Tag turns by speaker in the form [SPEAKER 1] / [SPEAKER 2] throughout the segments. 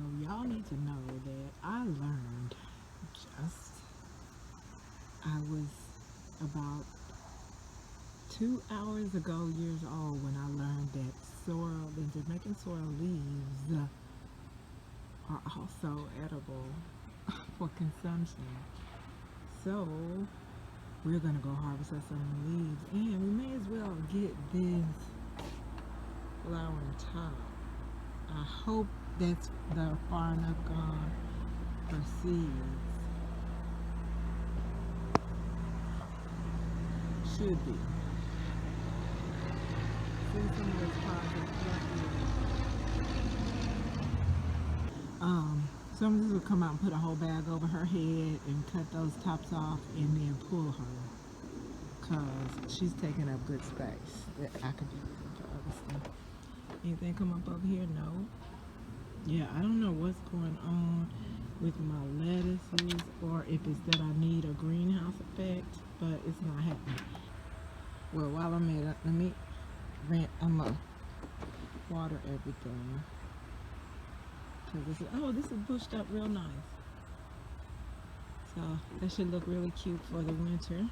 [SPEAKER 1] So y'all need to know that I learned I was about 2 hours ago years old when I learned that sorrel, the Jamaican sorrel leaves are also edible for consumption. So we're gonna go harvest us some leaves, and we may as well get this flowering top. I hope that's the far enough gone for seeds. Should be. See some of those pods are some of this will come out and put a whole bag over her head and cut those tops off and then pull her, because she's taking up good space that I could be using for other stuff. Anything come up over here? No. Yeah, I don't know what's going on with my lettuces, or if it's that I need a greenhouse effect, but it's not happening. Well, while I'm at it, I'm gonna water everything. This is bushed up real nice. So that should look really cute for the winter.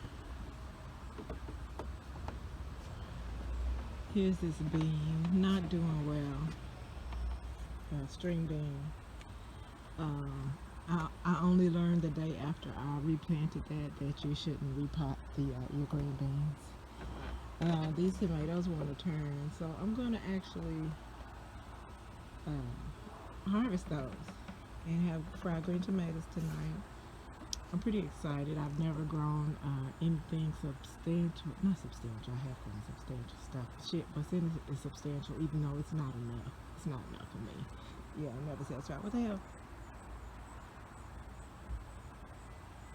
[SPEAKER 1] Here's this bean, not doing well. String bean. I only learned the day after I replanted that you shouldn't repot your green beans. These tomatoes want to turn, so I'm going to actually harvest those and have fried green tomatoes tonight. I'm pretty excited. I've never grown anything substantial. Not substantial, I have grown substantial stuff. Shit, but then it's substantial even though it's not enough. It's not enough for me. Yeah, I'm never satisfied. What the hell?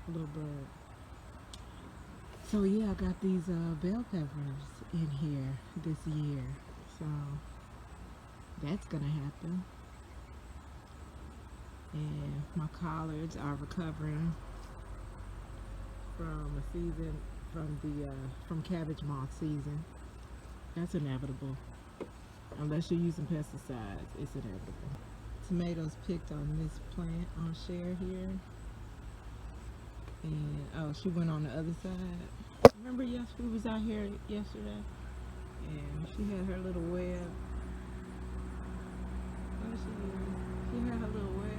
[SPEAKER 1] A little bird. So yeah, I got these bell peppers in here this year. So that's gonna happen. And my collards are recovering from a season, from cabbage moth season. That's inevitable. Unless you're using pesticides, it's inevitable. Tomatoes picked on this plant on share here. And she went on the other side. Remember, yes, we was out here yesterday, and she had her little web. What she had her little web.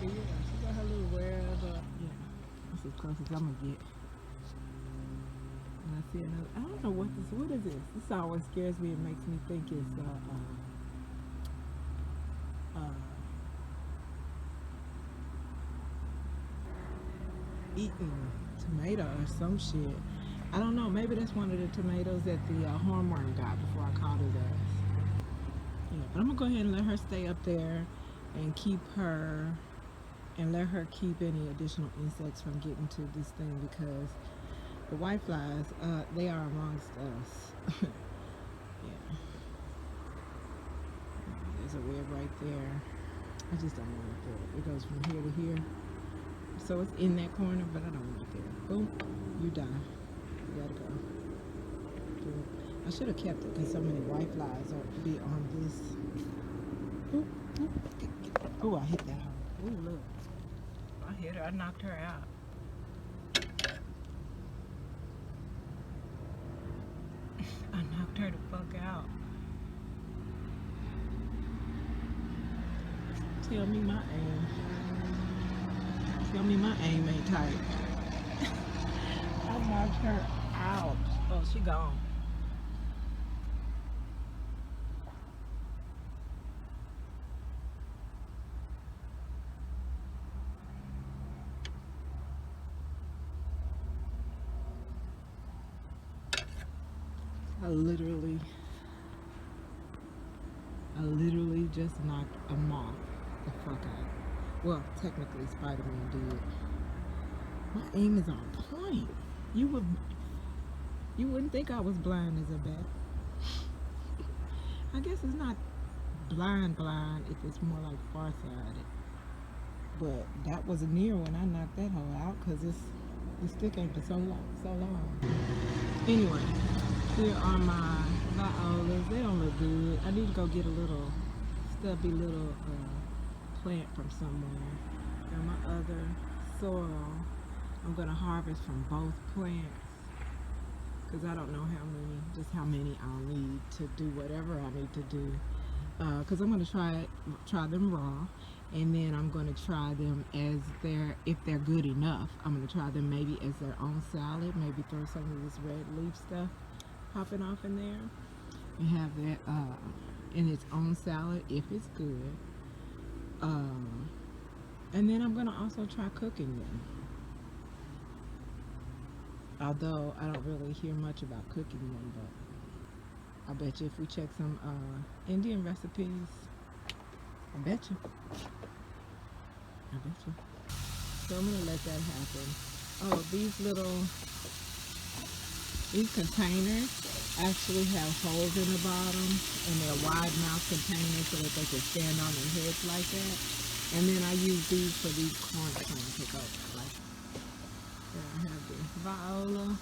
[SPEAKER 1] Yeah, she got her little web. Yeah, that's as close as I'm gonna get. And I see another. I don't know what is this? This always scares me. It makes me think it's eating tomato or some shit. I don't know. Maybe that's one of the tomatoes that the hornworm got before I caught his ass. Yeah, but I'm gonna go ahead and let her stay up there and keep her, and let her keep any additional insects from getting to this thing, because the white flies, they are amongst us. Yeah. There's a web right there. I just don't want it there. It goes from here to here. So it's in that corner, but I don't want it there. Boom, you die. You gotta go. Boom. I should have kept it because so many white flies are be on this. Ooh, ooh. Oh, I hit that hole. Ooh, look. I hit her. I knocked her out. I knocked her the fuck out. Tell me my aim. Tell me my aim ain't tight. I knocked her out. Oh, she gone. I literally just knocked a moth the fuck out. Well, technically Spider-Man did. My aim is on point. You wouldn't think I was blind as a bat. I guess it's not blind if it's more like farsighted. but that was near when I knocked that hole out because this stick ain't been so long. Anyway, here are my violas. They don't look good. I need to go get a little stubby little plant from somewhere. And my other sorrel, I'm gonna harvest from both plants because I don't know how many I'll need to do whatever I need to do. Because I'm gonna try them raw, and then I'm gonna try them if they're good enough. I'm gonna try them maybe as their own salad. Maybe throw some of this red leaf stuff popping off in there, and have that in its own salad if it's good. And then I'm gonna also try cooking them. Although I don't really hear much about cooking them, but I bet you if we check some Indian recipes, I bet you. So I'm gonna let that happen. Oh, these containers actually have holes in the bottom, and they're wide mouth containers so that they can stand on their heads like that. And then I use these for these corn plants to go like. There I have the viola.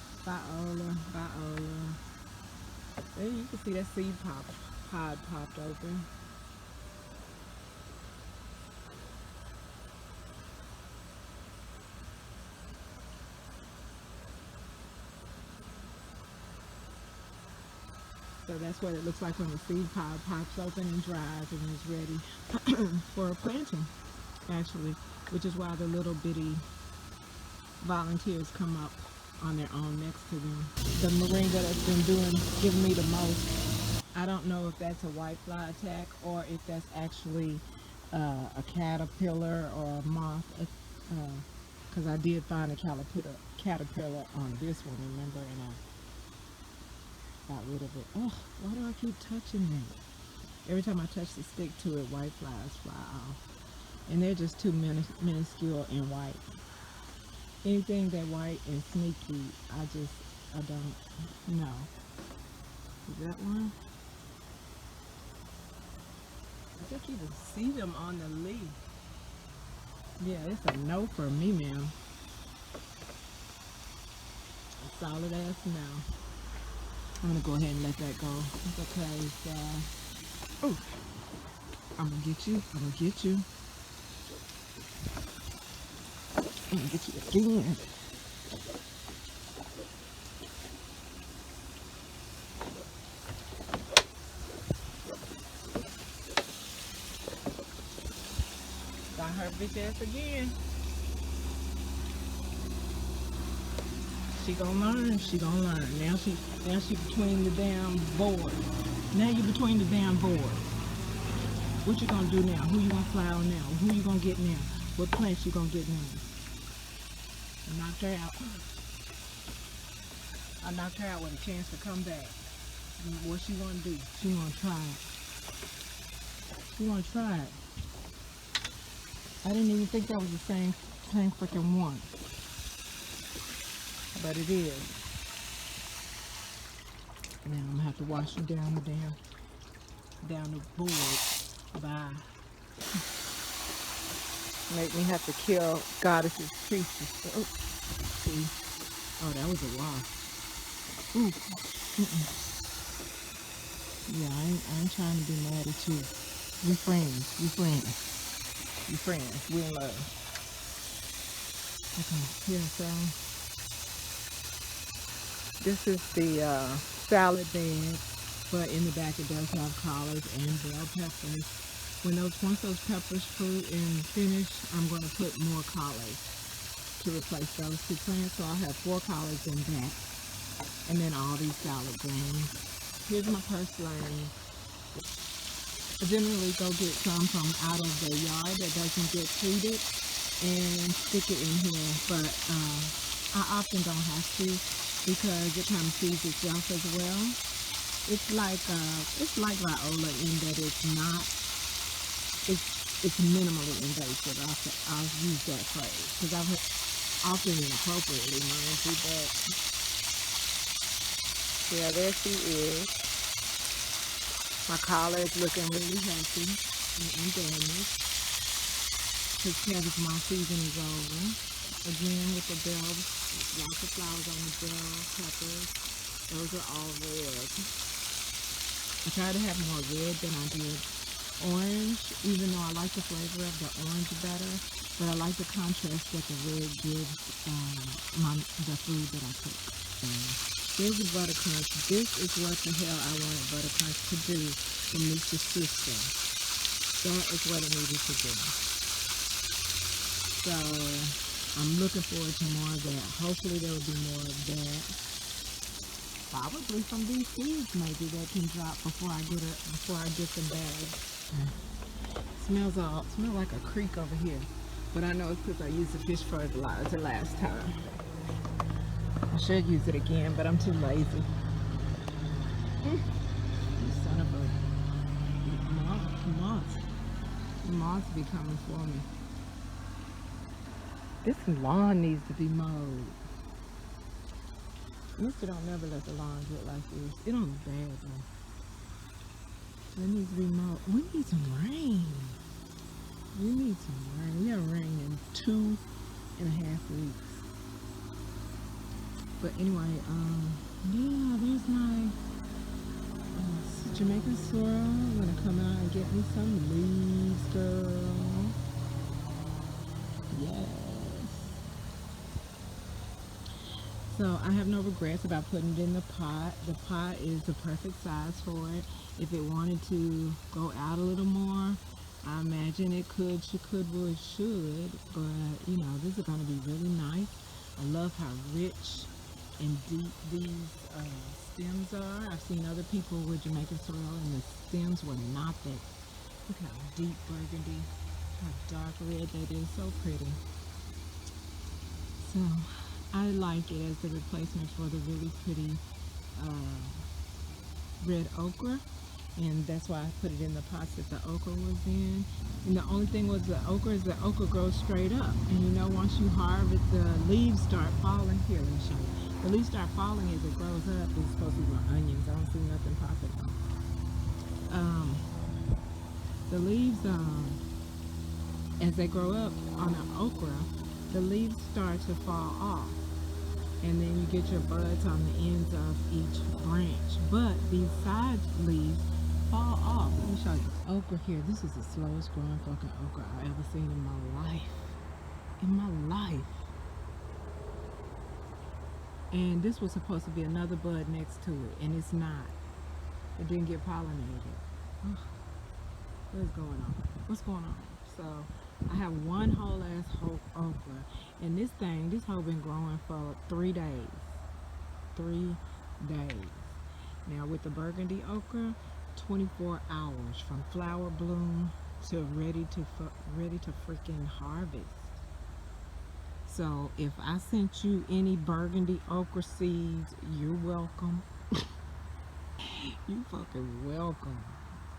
[SPEAKER 1] There you can see that seed pod popped open. So that's what it looks like when the seed pod pops open and dries and is ready for planting, actually, which is why the little bitty volunteers come up on their own next to them. The moringa that's been giving me the most, I don't know if that's a whitefly attack or if that's actually a caterpillar or a moth, because I did find a caterpillar on this one, remember, and I got rid of it. Oh, why do I keep touching that? Every time I touch the stick to it, white flies fly off. And they're just too minuscule and white. Anything that white and sneaky, I don't know. Is that one? I think you can see them on the leaf. Yeah, it's a no for me, ma'am. A solid ass no. I'm gonna go ahead and let that go because oh, I'm gonna get you again. Got her bitch ass again. She gonna learn. Now she between the damn board. Now you between the damn board. What you gonna do now? Who you gonna fly on now? Who you gonna get now? What plants you gonna get now? I knocked her out. I knocked her out with a chance to come back. What she gonna do? She gonna try it. She gonna try it. I didn't even think that was the same freaking one. But it is. And then I'm gonna have to wash them down the board. Bye. Make me have to kill goddesses, priestess. Oh, see. Oh, that was a wasp. Ooh. Yeah, I ain't trying to be mad at you. We friends. We in love. Okay, here, so this is the salad bed, but in the back it does have collards and bell peppers. Once those peppers fruit and finish, I'm going to put more collards to replace those two plants. So I'll have 4 collards in that, and then all these salad greens. Here's my purslane. I generally go get some from out of the yard that doesn't get treated and stick it in here, but I often don't have to because it kind of feeds itself as well. It's like viola in that it's minimally invasive. I'll use that phrase because I've often inappropriately, mind you, but yeah, there she is. My collar is looking really healthy and undamaged. Because cabbage moth season is over. Again with the bell, lots of flowers on the bell peppers. Those are all red. I try to have more red than I did orange, even though I like the flavor of the orange better. But I like the contrast that the red gives the food that I cook. Here's the butter crunch. This is what the hell I wanted butter crunch to do to meet the system. That is what it needed to do. So I'm looking forward to more of that. Hopefully there will be more of that. Probably from these seeds maybe that can drop before I get them bagged. Smells like a creek over here. But I know it's because I used the fish fertilizer last time. I should use it again, but I'm too lazy. You son of a moths be coming for me. This lawn needs to be mowed. Mister don't never let the lawns look like this. It don't look bad though. It needs to be mowed. We need some rain. We haven't rained in 2.5 weeks. But anyway, yeah, there's my Jamaican Sorrel. I'm gonna come out and get me some leaves, girl. Yes. So I have no regrets about putting it in the pot. The pot is the perfect size for it. If it wanted to go out a little more, I imagine it could, should, but you know, this is going to be really nice. I love how rich and deep these stems are. I've seen other people with Jamaican Sorrel and the stems were not that. Look how deep burgundy, how dark red that is, so pretty. So I like it as the replacement for the really pretty red okra. And that's why I put it in the pots that the okra was in. And the only thing was the okra grows straight up. And you know, once you harvest, the leaves start falling. Here, let me show you. The leaves start falling as it grows up. It's supposed to be my onions. I don't see nothing popping up. The leaves, as they grow up on the okra, the leaves start to fall off. And then you get your buds on the ends of each branch. But these side leaves fall off. Let me show you this okra here. This is the slowest growing fucking okra I've ever seen in my life. In my life. And this was supposed to be another bud next to it, and it's not. It didn't get pollinated. Ugh. What is going on? What's going on? So I have one whole ass okra, and this whole been growing for 3 days. 3 days. Now with the burgundy okra, 24 hours from flower bloom to ready to freaking harvest. So if I sent you any burgundy okra seeds, you're welcome. You fucking welcome.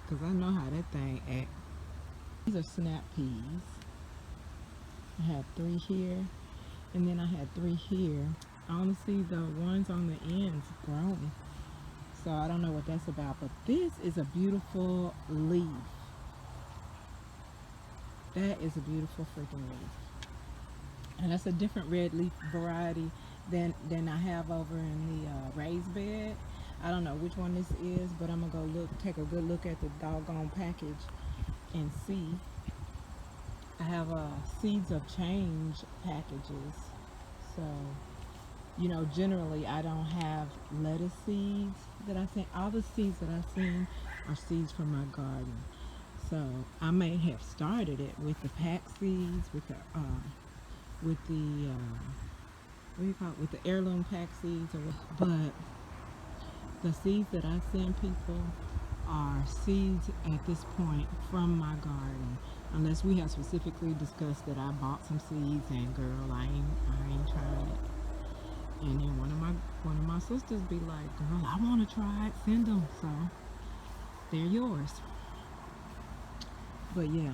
[SPEAKER 1] Because I know how that thing acts. These are snap peas. I have 3 here, and then I had 3 here. I only see the ones on the ends growing. So I don't know what that's about, but this is a beautiful leaf. That is a beautiful freaking leaf. And that's a different red leaf variety than I have over in the raised bed. I don't know which one this is, but I'm gonna go take a good look at the doggone package and see. I have seeds of change packages. So, you know, generally I don't have lettuce seeds that I seen. All the seeds that I've seen are seeds from my garden. So I may have started it with the pack seeds, with the what do you call it, with the heirloom pack seeds, but the seeds that I send people are seeds at this point from my garden, unless we have specifically discussed that I bought some seeds and girl, I ain't trying it. And then one of my sisters be like, girl, I want to try it, send them. So they're yours. But yeah,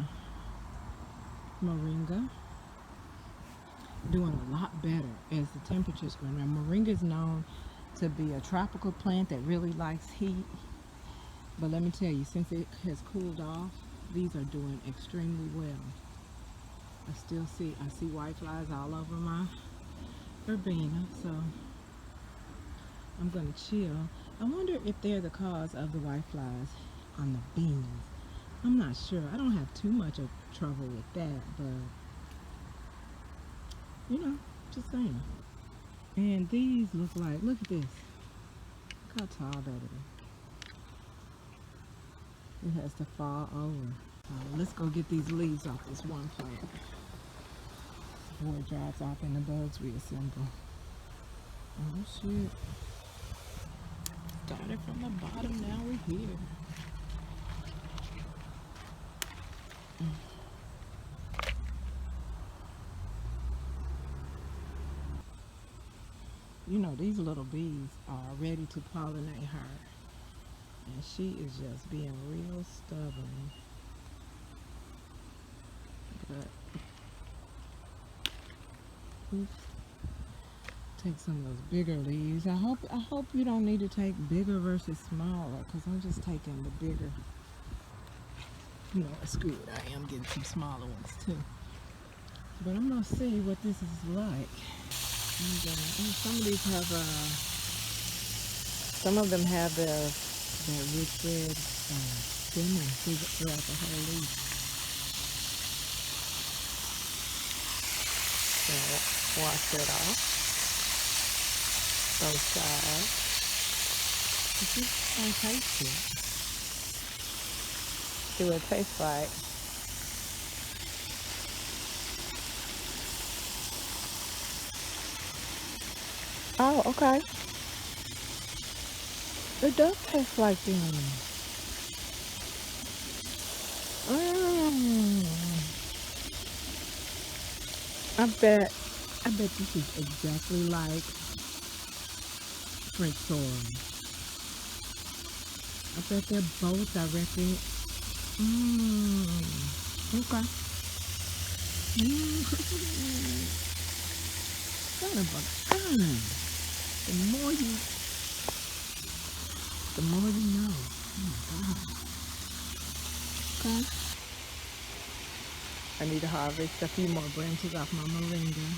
[SPEAKER 1] moringa doing a lot better as the temperatures go. Now moringa is known to be a tropical plant that really likes heat, but let me tell you, since it has cooled off, these are doing extremely well. I see white flies all over my verbena, so I'm gonna chill. I wonder if they're the cause of the white flies on the beans. I'm not sure. I don't have too much of trouble with that, but you know, just saying. And these look at this. Look how tall that is. It has to fall over. Let's go get these leaves off this one plant before it dries off and the bugs reassemble. Oh shit. Started from the bottom, now we're here. You know, these little bees are ready to pollinate her. And she is just being real stubborn. But, oops. Take some of those bigger leaves. I hope you don't need to take bigger versus smaller, because I'm just taking the bigger. You know, it's good. I am getting some smaller ones too. But I'm gonna see what this is like. And some of these have some of them have the rich red stem throughout the whole leaf. So wash it off. Both sides. This is so tasty. See what it tastes like. Oh, okay. It does taste like them. I bet this is exactly like French sorrel. I bet they're both, I reckon. Okay. Son of a gun. The more you know. Oh my God. Okay. I need to harvest a few more branches off my moringa.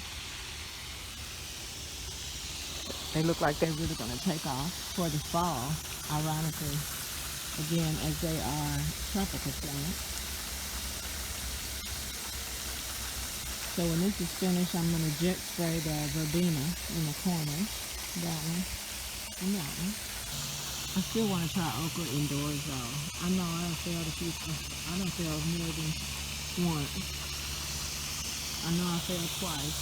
[SPEAKER 1] They look like they're really going to take off for the fall, ironically, again, as they are tropical plants. So when this is finished, I'm going to jet spray the verbena in the corner, that one, and that one. I still want to try okra indoors though. I know I done failed more than once. I know I failed twice,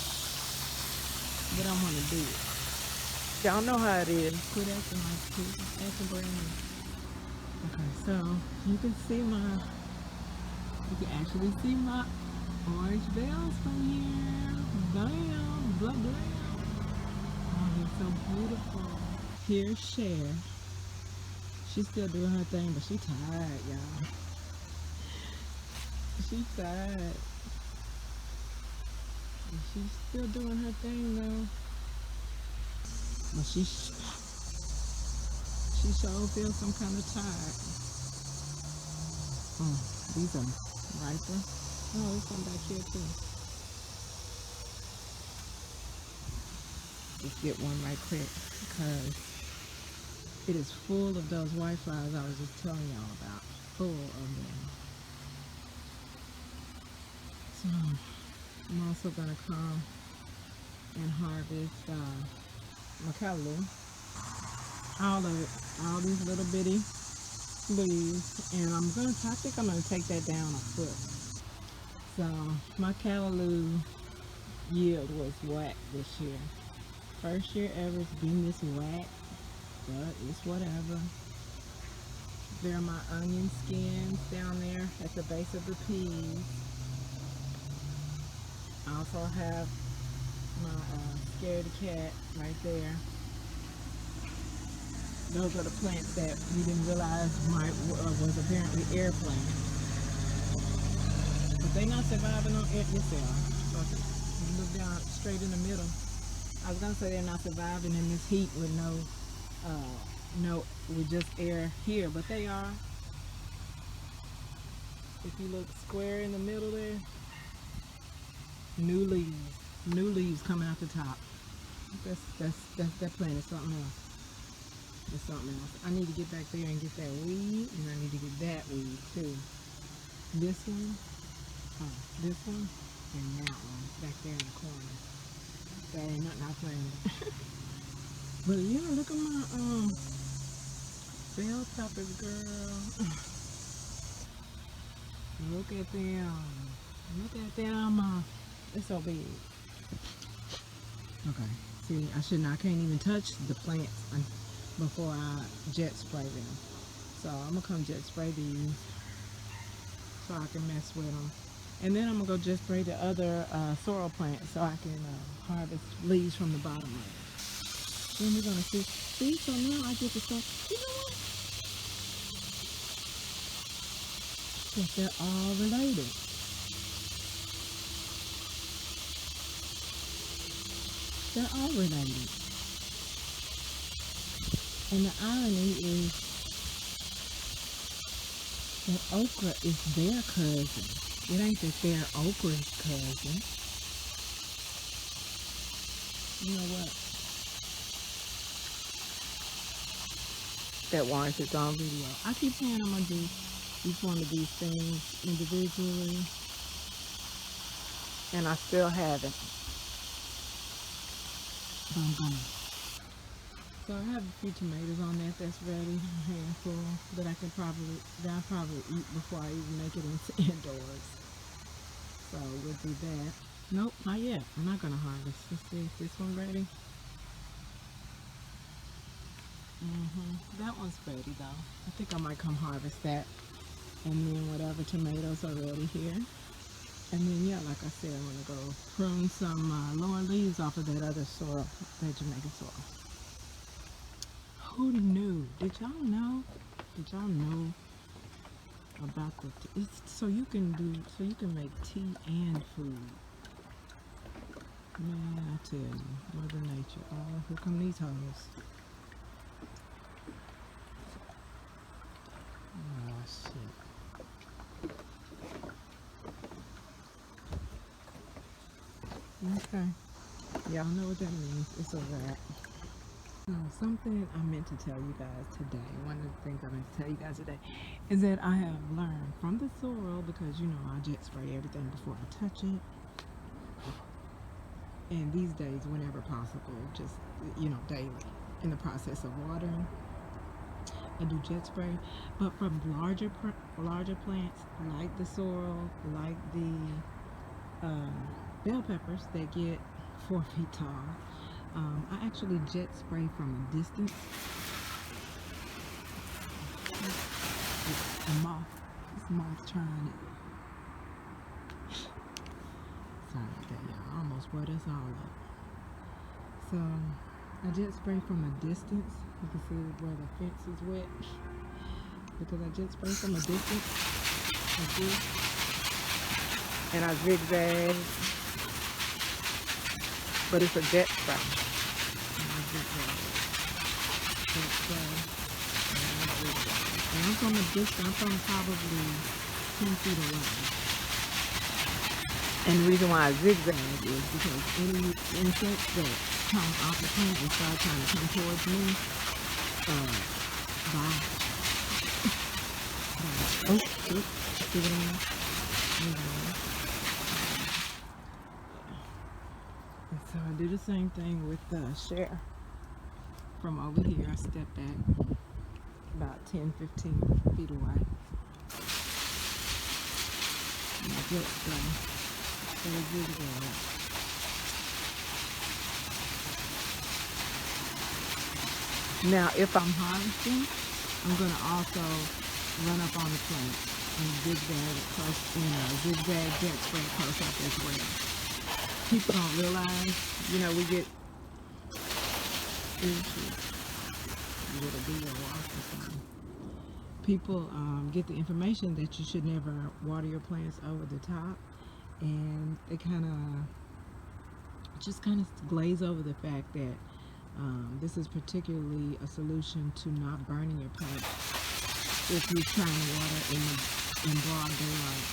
[SPEAKER 1] but I want to do it. Y'all know how it is. Quit acting like kids. Acting brand new. Okay, so you can actually see my orange bells from here. Bam, blah, blah. Oh, they're so beautiful. Here's Cher. She's still doing her thing, but she's tired, y'all. She's tired. She's still doing her thing though. But she sure feels some kind of tired. These are riper. Oh, there's some back here too. Just get one right quick because it is full of those white flies I was just telling y'all about. Full of them. So I'm also gonna come and harvest macallu. All these little bitty leaves, and I think I'm gonna take that down a foot. So my callaloo yield was whack this year. First year ever it's been this whack, but it's whatever. There are my onion skins down there at the base of the peas. I also have my scaredy cat right there. Those are the plants that we didn't realize was apparently airplane. But they not surviving on air. Yes, they are. So you look down straight in the middle. I was gonna say they're not surviving in this heat with with just air here, but they are. If you look square in the middle there, New leaves coming out the top. That plant is something else. It's something else. I need to get back there and get that weed, and I need to get that weed too. This one, and that one back there in the corner. That ain't nothing I planted. But yeah, look at my bell peppers, girl. Look at them. Look at them. It's so big. Okay. See, I can't even touch the plants before I jet spray them. So I'm gonna come jet spray these so I can mess with them. And then I'm gonna go jet spray the other sorrel plant so I can harvest leaves from the bottom of it. Then we're gonna see. So now I get to start. You know what? Yes, they're all related. They're all related. And the irony is that okra is their cousin. It ain't that they're okra's cousin. You know what? That warrants its own video. I keep saying I'm gonna do each one of these things individually, and I still haven't. But I'm gonna. So I have a few tomatoes on that's ready, a handful that I'll probably eat before I even make it into indoors. So we'll do that. Nope, not yet. I'm not gonna harvest. Let's see if this one ready. That one's ready though. I think I might come harvest that. And then whatever tomatoes are ready here. And then yeah, like I said, I'm gonna go prune some lower leaves off of that other sorrel, that Jamaican sorrel. Who knew? Did y'all know? Did y'all know about so you can make tea and food. Man, I tell you, Mother Nature. Oh, here come these hoes. Oh shit. Okay. Y'all know what that means. It's a wrap. So something I meant to tell you guys today, one of the things I meant to tell you guys today, is that I have learned from the sorrel, because you know I jet spray everything before I touch it. And these days, whenever possible, just, you know, daily, in the process of watering, I do jet spray. But from larger plants, like the sorrel, like the bell peppers that get 4 feet tall, I actually jet spray from a distance. It's a moth. This moth trying it. Sorry about that, y'all. I almost wet us all up. So I jet spray from a distance. You can see where the fence is wet, because I jet spray from a distance like this, and I zigzag, but it's a jet spray. And I zigzag, jet spray, and I zigzag. And I'm from a distance. I'm from probably 10 feet away. And the reason why I zigzag is because any insects that come off the plant and start trying to come towards me, bye. Oh, see what I mean? And so I do the same thing with the share. From over here, I step back about 10-15 feet away. And I jet spray. Now, if I'm harvesting, I'm going to also run up on the plant and zigzag close, zigzag jet spray close up as well. People don't realize, you know, we get a big old wasp or something. People get the information that you should never water your plants over the top. And they kind of glaze over the fact that this is particularly a solution to not burning your plant if you're trying to water in broad daylight.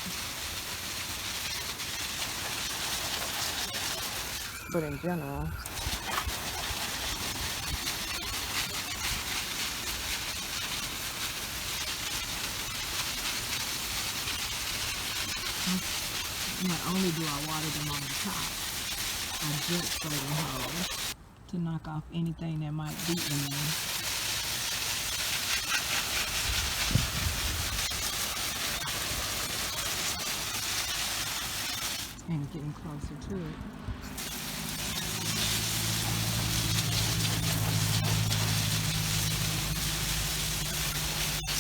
[SPEAKER 1] but in general. Not only do I water them on the top, I just spray them whole to knock off anything that might be in them. And getting closer to it.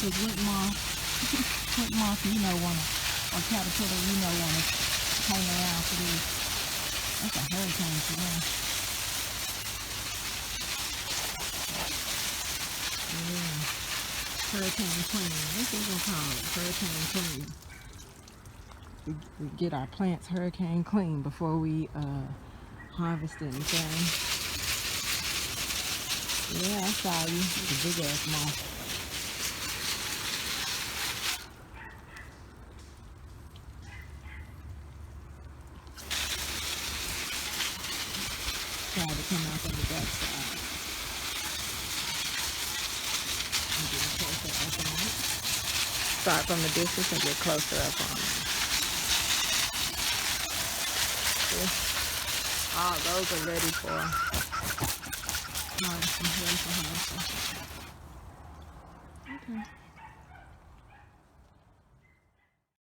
[SPEAKER 1] Because wet moth, you know, or caterpillar, you know, want to hang around for this. That's a hurricane for them. Yeah. Hurricane clean. That's what we're call it. Hurricane clean. We get our plants hurricane clean before we harvest anything. Yeah, I saw you. It's a big ass moth. Try to come out on the back side. And get closer up on it. Start from the distance and get closer up on it. See? All those are ready for harvesting. Okay.